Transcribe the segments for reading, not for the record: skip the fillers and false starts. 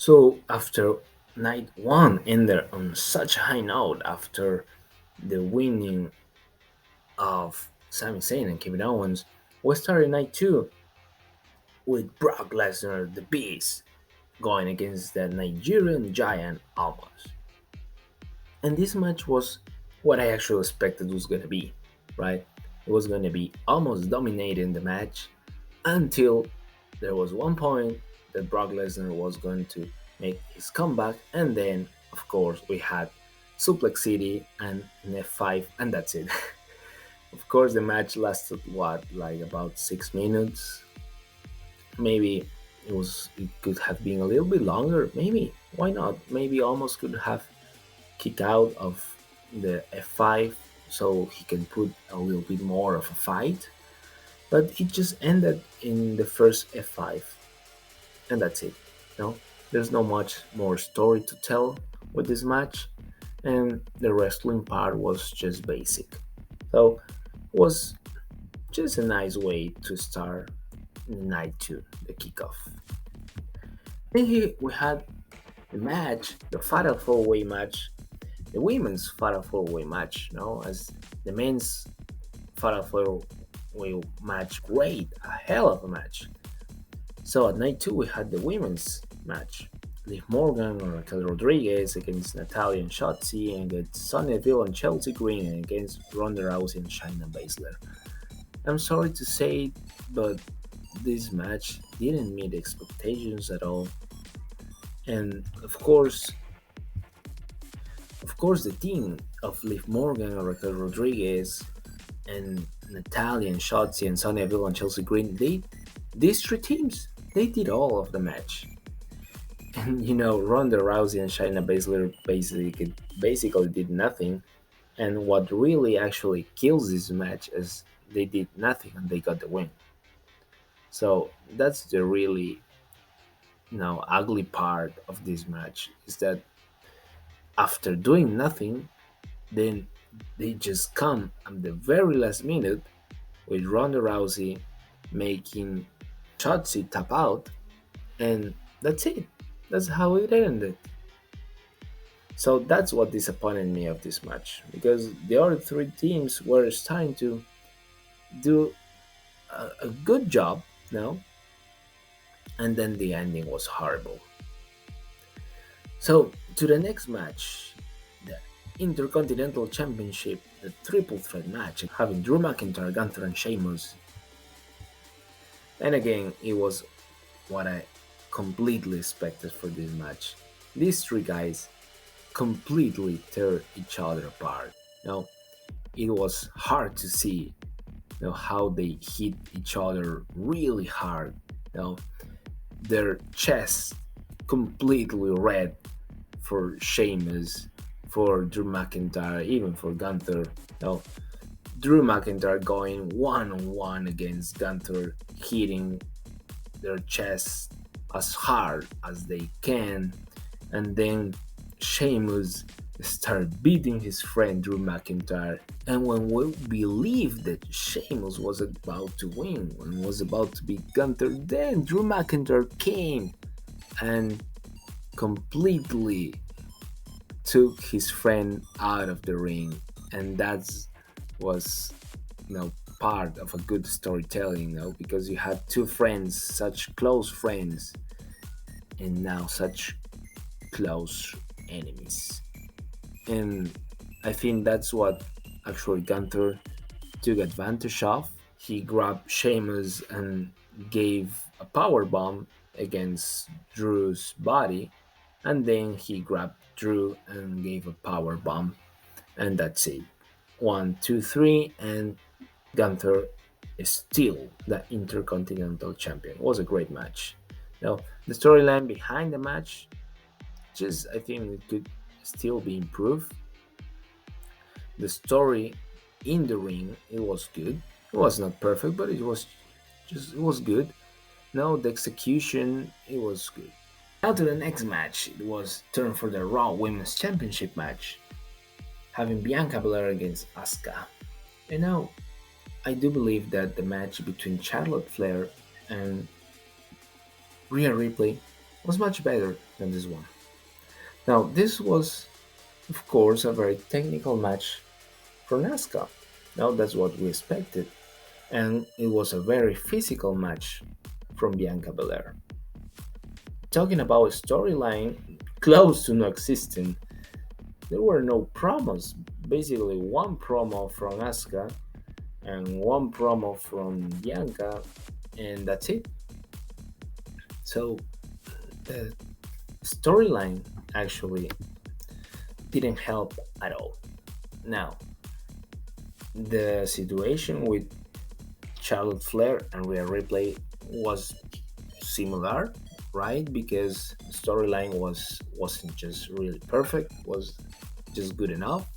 So after night one ended on such a high note after the winning of Sami Zayn and Kevin Owens, we started night two with Brock Lesnar, the Beast, going against the Nigerian giant Almas. And this match was what I actually expected was gonna be, right? It was gonna be almost dominating the match until there was one point that Brock Lesnar was going to make his comeback, and then, of course, we had Suplex City and an F5, and that's it. Of course, the match lasted what, like about 6 minutes. Maybe it could have been a little bit longer. Maybe why not? Maybe almost could have kicked out of the F5 so he can put a little bit more of a fight. But it just ended in the first F5, and that's it. No, there's no much more story to tell with this match, and the wrestling part was just basic. So it was just a nice way to start night two, the kickoff. Then we had the match, the Fatal Four Way match, the women's Fatal Four Way match. As the men's Fatal Four Way match, great, a hell of a match. So at night two, we had the women's match. Liv Morgan or Raquel Rodriguez against Natalia and Shotzi, and against Sonya Deville and Chelsea Green, and against Ronda Rousey and Shayna Baszler. I'm sorry to say, but this match didn't meet expectations at all. And of course, the team of Liv Morgan and Raquel Rodriguez and Natalia and Shotzi and Sonya Deville and Chelsea Green, these three teams, they did all of the match. And Ronda Rousey and Shayna Baszler basically did nothing. And what really actually kills this match is they did nothing and they got the win. So that's the really ugly part of this match, is that after doing nothing, then they just come at the very last minute with Ronda Rousey making Shotzi tap out, and that's it. That's how it ended. So that's what disappointed me of this match, because the other three teams were starting to do a good job, and then the ending was horrible. So to the next match, the Intercontinental Championship, the triple threat match, having Drew McIntyre, Gunther, and Sheamus. And again, it was what I completely expected for this match. These three guys completely tear each other apart. It was hard to see how they hit each other really hard. Their chests completely red for Sheamus, for Drew McIntyre, even for Gunther. Drew McIntyre going one on one against Gunther, hitting their chests as hard as they can, and then Sheamus start beating his friend Drew McIntyre. And when we believed that Sheamus was about to win, and was about to beat Gunther, then Drew McIntyre came and completely took his friend out of the ring. And that was part of a good storytelling, because you had two friends, such close friends, and now such close enemies. And I think that's what actually Gunther took advantage of. He grabbed Sheamus and gave a power bomb against Drew's body, and then he grabbed Drew and gave a power bomb, and that's it. 1, 2, 3, and Gunther is still the Intercontinental Champion. It was a great match. Now, the storyline behind the match, just I think it could still be improved. The story in the ring, it was good. It was not perfect, but it was good. Now the execution, it was good. Now to the next match, it was turn for the Raw Women's Championship match, having Bianca Belair against Asuka. And now I do believe that the match between Charlotte Flair and Rhea Ripley, was much better than this one. Now, this was, of course, a very technical match for NASCAR. Now, that's what we expected. And it was a very physical match from Bianca Belair. Talking about storyline close to non existent, there were no promos. Basically, one promo from Asuka and one promo from Bianca, and that's it. So the storyline actually didn't help at all. Now, the situation with Charlotte Flair and Rhea Ripley was similar, right? Because the storyline wasn't just really perfect, was just good enough,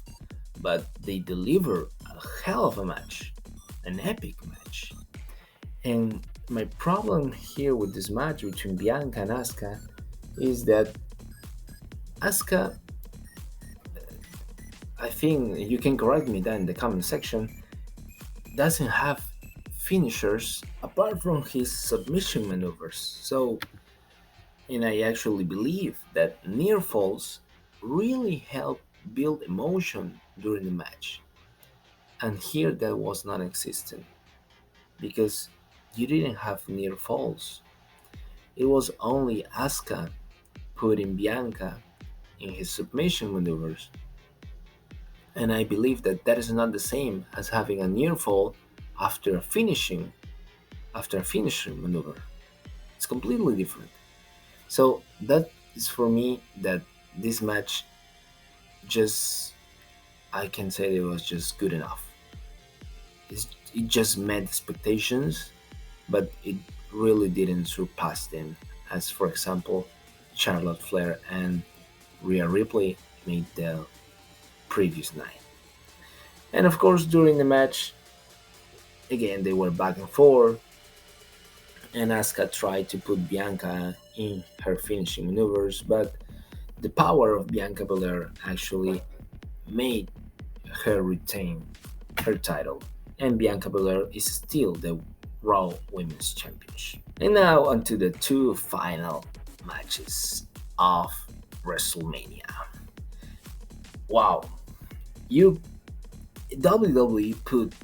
but they deliver a hell of a match, an epic match. And my problem here with this match between Bianca and Asuka is that Asuka, I think you can correct me that in the comment section, doesn't have finishers apart from his submission maneuvers. So, and I actually believe that near falls really help build emotion during the match. And here that was non existent because you didn't have near falls. It was only Asuka putting Bianca in his submission maneuvers. And I believe that that is not the same as having a near fall after a finishing maneuver. It's completely different. So that is for me that this match just I can say it was just good enough. It just met expectations, but it really didn't surpass them. As for example, Charlotte Flair and Rhea Ripley made the previous night. And of course, during the match, again they were back and forth, and Asuka tried to put Bianca in her finishing maneuvers, but the power of Bianca Belair actually made her retain her title, and Bianca Belair is still the Raw Women's Championship. And now onto the two final matches of WrestleMania. Wow, you WWE put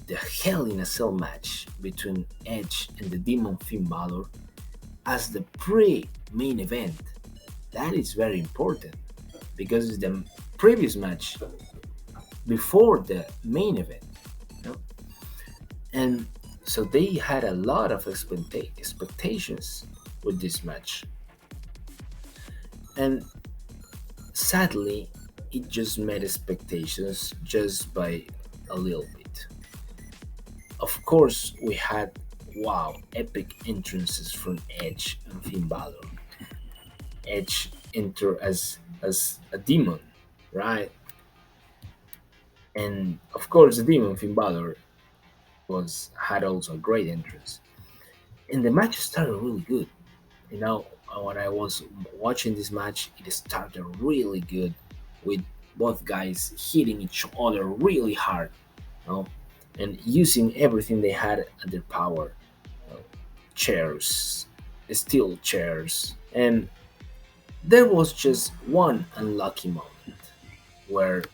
the Hell in a Cell match between Edge and the Demon Finn Balor as the pre-main event. That is very important because it's the previous match before the main event. You know? And so they had a lot of expectations with this match. And sadly, it just met expectations just by a little bit. Of course, we had wow, epic entrances from Edge and Finn Balor. Edge enter as a demon, right? And of course, the demon Finn Balor was had also a great entrance. And the match started really good. You know, when I was watching this match, it started really good with both guys hitting each other really hard, you know, and using everything they had at their power. You know, chairs, steel chairs, and there was just one unlucky moment where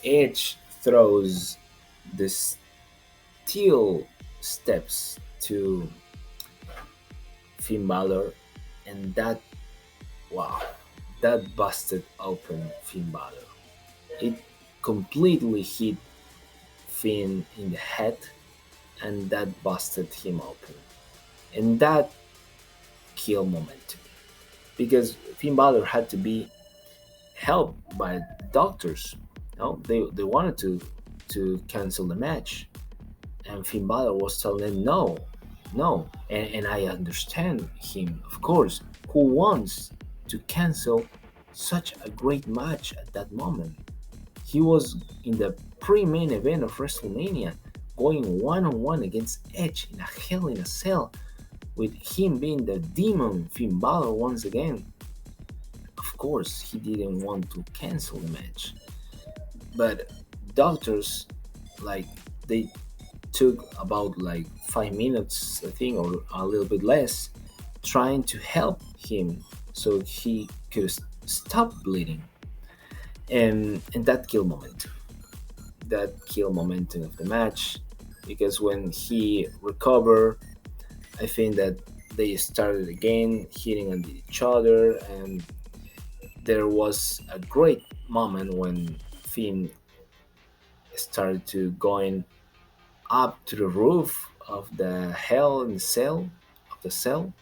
Edge throws the steel steps to Finn Balor, and that wow, that busted open Finn Balor. It completely hit Finn in the head, and that busted him open, and that killed momentum because Finn Balor had to be helped by doctors. No, they wanted to cancel the match, and Finn Balor was telling them no, no, and I understand him, of course. Who wants to cancel such a great match at that moment? He was in the pre-main event of WrestleMania, going one-on-one against Edge in a Hell in a Cell, with him being the demon Finn Balor once again. Of course, he didn't want to cancel the match, but doctors like they took about like 5 minutes, I think, or a little bit less, trying to help him so he could stop bleeding. And that killed momentum. That killed momentum of the match because when he recovered, I think that they started again hitting on each other, and there was a great moment when Finn started to going up to the roof of the hell in the cell of the cell.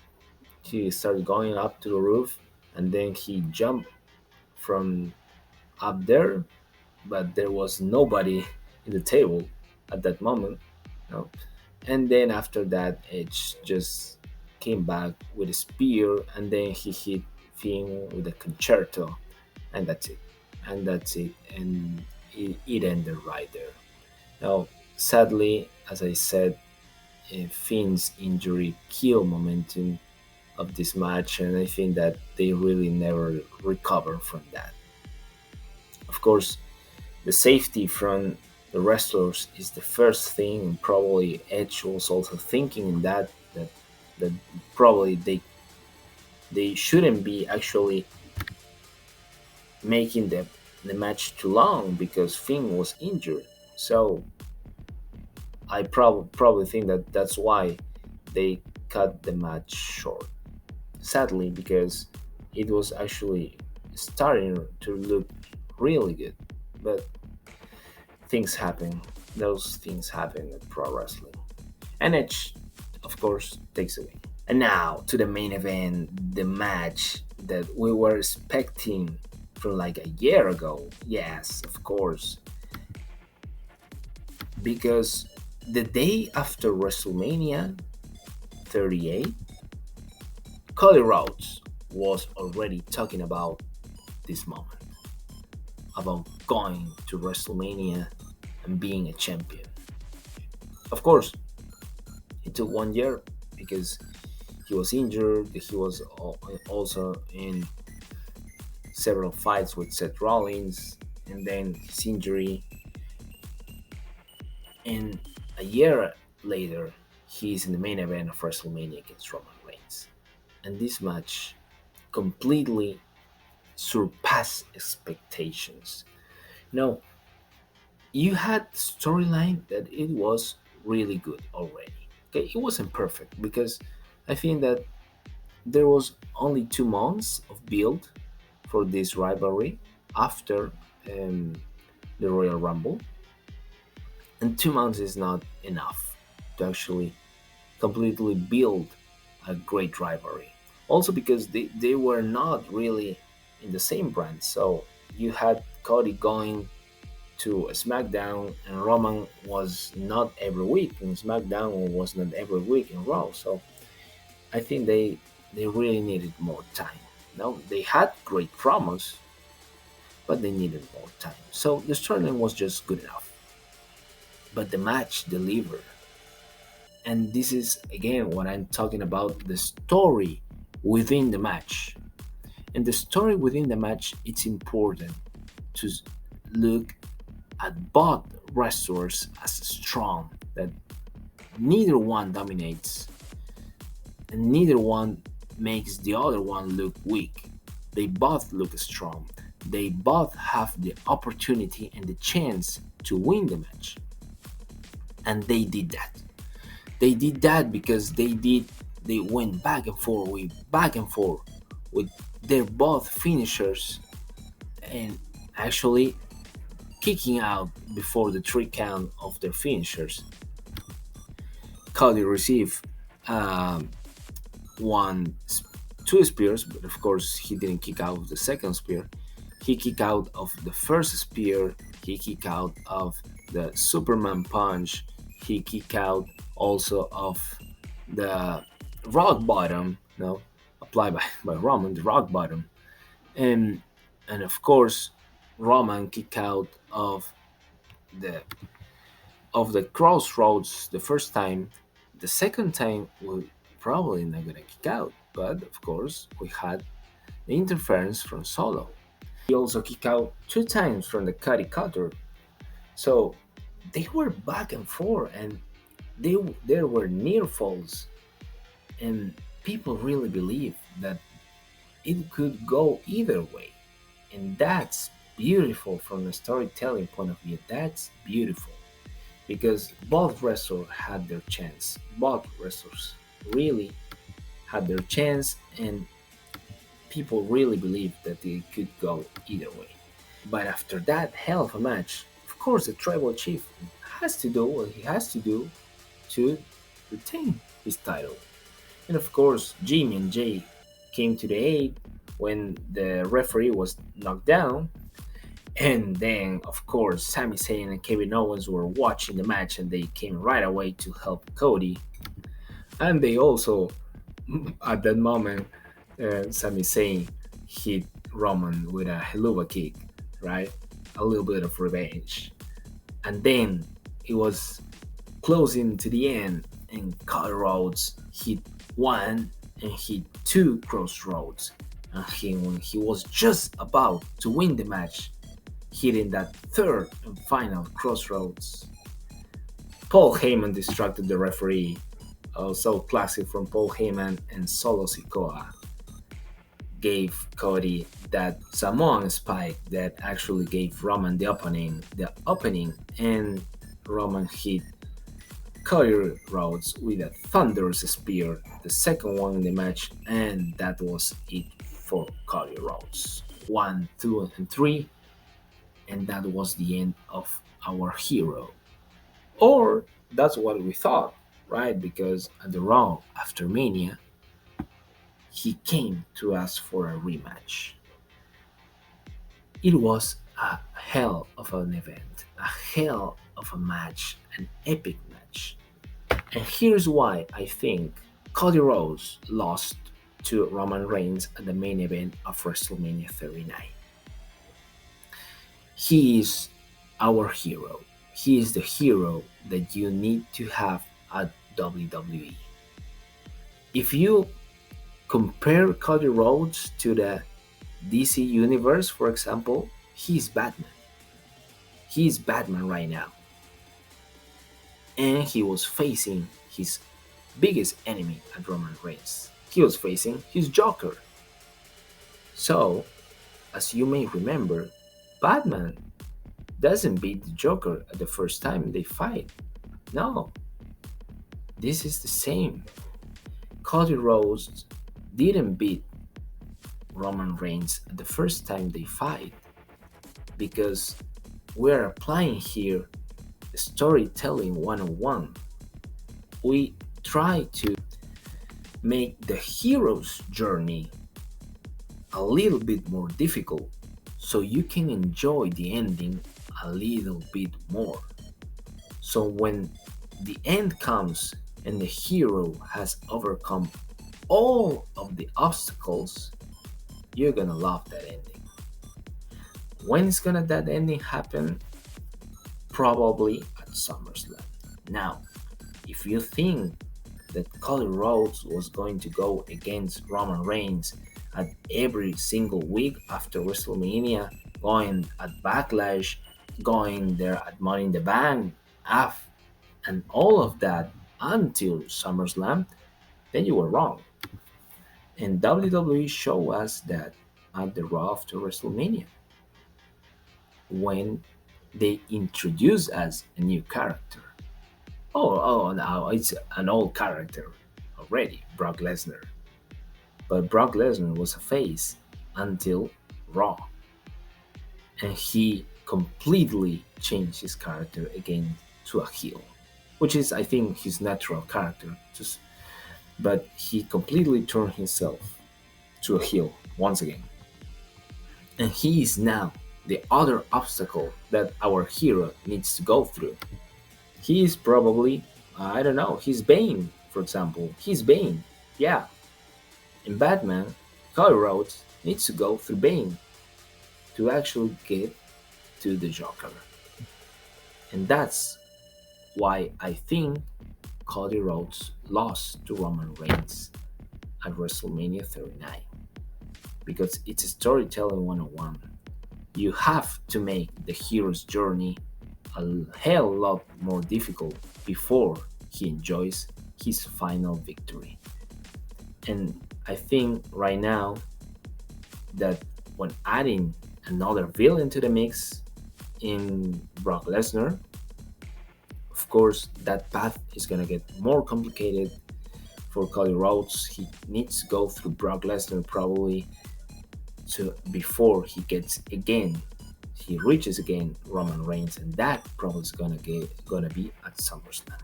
He started going up to the roof, and then he jumped from up there, but there was nobody in the table at that moment. No. And then after that, Edge just came back with a spear, and then he hit Finn with a concerto, and that's it. And that's it. And it ended right there. Now, sadly, as I said, Finn's injury killed momentum of this match, and I think that they really never recover from that. Of course, the safety from the wrestlers is the first thing, and probably Edge was also thinking in that probably they shouldn't be actually making the match too long because Finn was injured. So I probably think that that's why they cut the match short. Sadly, because it was actually starting to look really good, but things happen. Those things happen in pro wrestling, and Edge, of course, takes away. And now to the main event, the match that we were expecting from like a year ago. Yes, of course, because the day after WrestleMania 38, Cody Rhodes was already talking about this moment, about going to WrestleMania and being a champion. Of course, it took 1 year because he was injured. He was also in several fights with Seth Rollins, and then his injury. And a year later, he's in the main event of WrestleMania against Roman Reigns. And this match completely surpassed expectations. No, you had storyline that it was really good already. Okay, it wasn't perfect because I think that there was only 2 months of build for this rivalry after um, the Royal Rumble, and 2 months is not enough to actually completely build a great rivalry. Also because they were not really in the same brand, so you had Cody going to SmackDown, and Roman was not every week in SmackDown or was not every week in Raw. So I think they really needed more time. No, they had great promos, but they needed more time. So the storyline was just good enough, but the match delivered. And this is again what I'm talking about, the story within the match. And the story within the match, it's important to look at both wrestlers as strong, that neither one dominates and neither one makes the other one look weak. They both look strong. They both have the opportunity and the chance to win the match. And they did that. They did that because they went back and forth with their both finishers, and actually kicking out before the 3 count of their finishers. Cody received um, one, 2 spears, but of course he didn't kick out of the second spear. He kicked out of the first spear. He kicked out of the Superman punch. He kicked out also of the rock bottom, no, applied by Roman, the rock bottom, and and of course Roman kicked out the of the crossroads the first time. The second time we probably not gonna kick out, but of course we had the interference from Solo. He also kicked out 2 times from the Cuddy Cutter. So they were back and forth, and there were near falls, and people really believe that it could go either way. And that's beautiful from a storytelling point of view. That's beautiful because both wrestlers had their chance. Both wrestlers really had their chance, and people really believed that it could go either way. But after that hell of a match, of course, the tribal chief has to do what he has to do to retain his title. And of course, Jimmy and Jay came to the aid when the referee was knocked down. And then, of course, Sami Zayn and Kevin Owens were watching the match and they came right away to help Cody. And they also, at that moment, Sami Zayn hit Roman with a Helluva kick, right? A little bit of revenge. And then it was closing to the end, and Cody Rhodes hit one and hit two crossroads. And when he was just about to win the match, hitting that third and final crossroads, Paul Heyman distracted the referee. Also classic from Paul Heyman, and Solo Sikoa gave Cody that Samoan spike that actually gave Roman the opening, and Roman hit Cody Rhodes with a thunderous spear, the second one in the match, and that was it for Cody Rhodes. 1, 2, and 3, and that was the end of our hero. Or that's what we thought, right? Because at the Raw after Mania, he came to ask for a rematch. It was a hell of an event, a hell of a match, an epic match. And here's why I think Cody Rhodes lost to Roman Reigns at the main event of WrestleMania 39. He is our hero. He is the hero that you need to have at WWE. If you compare Cody Rhodes to the DC Universe, for example, he's Batman. He's Batman right now. And he was facing his biggest enemy at Roman Reigns. He was facing his Joker. So, as you may remember, Batman doesn't beat the Joker at the first time they fight. No, this is the same. Cody Rhodes didn't beat Roman Reigns at the first time they fight because we're applying here storytelling 101. We try to make the hero's journey a little bit more difficult so you can enjoy the ending a little bit more. So when the end comes and the hero has overcome all of the obstacles, you're gonna love that ending. When is gonna that ending happen? Probably at SummerSlam. Now, if you think that Cody Rhodes was going to go against Roman Reigns at every single week after WrestleMania, going at Backlash, going there at Money in the Bank, and all of that until SummerSlam, then you were wrong. And WWE showed us that at the Raw after WrestleMania, when they introduced us a new character. Now it's an old character already, Brock Lesnar. But Brock Lesnar was a face until Raw. And he completely changed his character again to a heel, which is, I think, his natural character. But he completely turned himself to a heel once again. And he is now the other obstacle that our hero needs to go through. He is probably, I don't know, he's Bane, for example. He's Bane, yeah. In Batman, Cody Rhodes needs to go through Bane to actually get to the Joker. And that's why I think Cody Rhodes lost to Roman Reigns at WrestleMania 39. Because it's a storytelling 101. You have to make the hero's journey a hell lot more difficult before he enjoys his final victory. And I think right now that when adding another villain to the mix in Brock Lesnar, of course, that path is going to get more complicated for Cody Rhodes. He needs to go through Brock Lesnar probably to before he reaches again Roman Reigns, and that probably is gonna be at SummerSlam.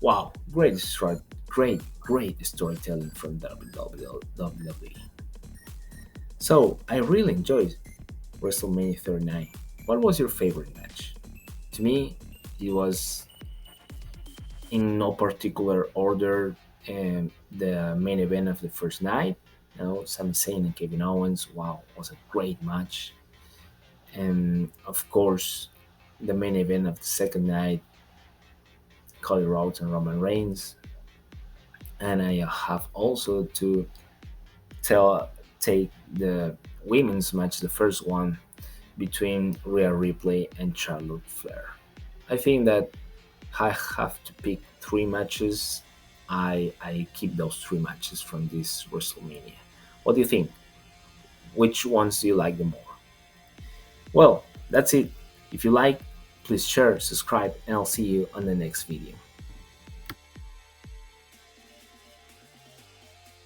Wow, great storytelling from WWE. So I really enjoyed WrestleMania 39. What was your favorite match? To me, it was in no particular order. And the main event of the first night, Sami Zayn and Kevin Owens. Wow, was a great match. And of course, the main event of the second night, Cody Rhodes and Roman Reigns. And I have also to tell take the women's match, the first one between Rhea Ripley and Charlotte Flair. I think that I have to pick three matches. I keep those three matches from this WrestleMania. What do you think? Which ones do you like the more? Well, that's it. If you like, please share, subscribe, and I'll see you on the next video.